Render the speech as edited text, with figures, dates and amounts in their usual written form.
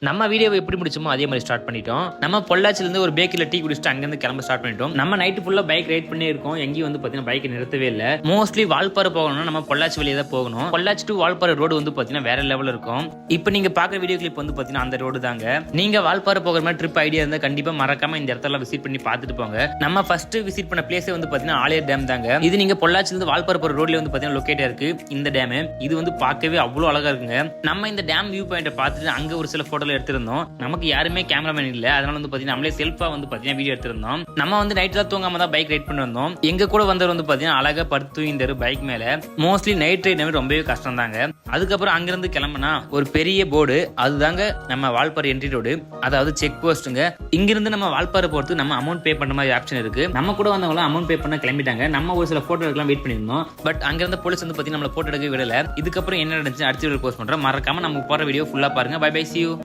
நம்ம வீடியோ எப்படி முடிச்சோமோ அதே மாதிரி ஸ்டார்ட் பண்ணிட்டோம். நம்ம பொள்ளாச்சில இருந்து ஒரு பேக்கரியில டீ குடிச்சிட்டு அங்க இருந்து கிளம்ப ஸ்டார்ட் பண்ணிட்டோம். நம்ம நைட் ஃபுல்லா பைக் ரைட் பண்ணி இருக்கோம். எங்கேயும் வந்து பாத்தீங்கன்னா பைக் நிறுத்தவே இல்ல. மோஸ்ட்லி வால்பாறை போகணும்னா நம்ம பொள்ளாச்சி வழியா தான் போகணும். பொள்ளாச்சி டு வால்பாறை ரோடு வந்து பாத்தீங்கன்னா வேற லெவல் இருக்கும். இப்போ நீங்க பாக்குற வீடியோ கிளிப் வந்து பாத்தீங்கன்னா அந்த ரோடு தாங்க. நீங்க வால்பாறை போகிற மாதிரி ட்ரிப் ஐடியா இருந்தா கண்டிப்பா மறக்காம இந்த இடத்துல விசிட் பண்ணி பாத்துட்டு போங்க. நம்ம ஃபர்ஸ்ட் விசிட் பண்ண பிளேஸ் வந்து பாத்தீங்கன்னா ஆலியார் டேம் தாங்க. இது நீங்க பொள்ளாச்சில இருந்து வால்பாறை போற ரோட்ல வந்து பாத்தீங்கன்னா லொகேட் இருக்கு இந்த டேம். இது வந்து பார்க்கவே அவ்வளவு அழகா இருக்குங்க. நம்ம இந்த டேம் வியூ பாயிண்ட பார்த்துட்டு அங்க ஒரு சில போட்டோல எடுத்திருந்தோம். நமக்கு யாருமே கேமராமேன் இல்ல, அதனால வந்து பாத்தீங்கன்னா நம்மளே செல்ஃபா வந்து பாத்தீங்கன்னா வீடியோ எடுத்திருந்தோம். நம்ம வந்து நைட் தான் தூங்காம தான் பைக் ரைட் பண்ணி வந்தோம். எங்க கூட வந்தவர் வந்து பாத்தீங்கன்னா அழகா படுத்து தூங்கிட்டாரு பைக் மேல. மோஸ்ட்லி நைட் ரைட் ரொம்பவே கஷ்டம் தாங்க. அதுக்கப்புறம் அங்கிருந்து கிளம்பினா ஒரு பெரிய போர்டு, அதுதாங்க நம்ம வால்பாறை என்ட்ரி ரோடு, அதாவது செக் போஸ்ட்டுங்க. இங்கிருந்து நம்ம வால்பாறை போறது நம்ம அமௌண்ட் பே பண்ண மாதிரி ஆப்ஷன் இருக்கு. நம்ம கூட வந்தவங்க அமௌண்ட் பே பண்ண கிளம்பிட்டாங்க. நம்ம ஒரு சில போட்டோ எடுக்கலாம் வெயிட் பண்ணிருந்தோம். பட் அங்கிருந்த போலீஸ் வந்து பாத்தீங்கன்னா நம்மள போட்டோ எடுக்க விடல. இதுக்கப்புறம் என்ன நடந்துச்சு அடுத்த வீடியோ போஸ்ட் பண்றோம். மறக்காம நம்ம போற வீடியோ ஃபுல்லா பாருங்க. Bye bye, see you.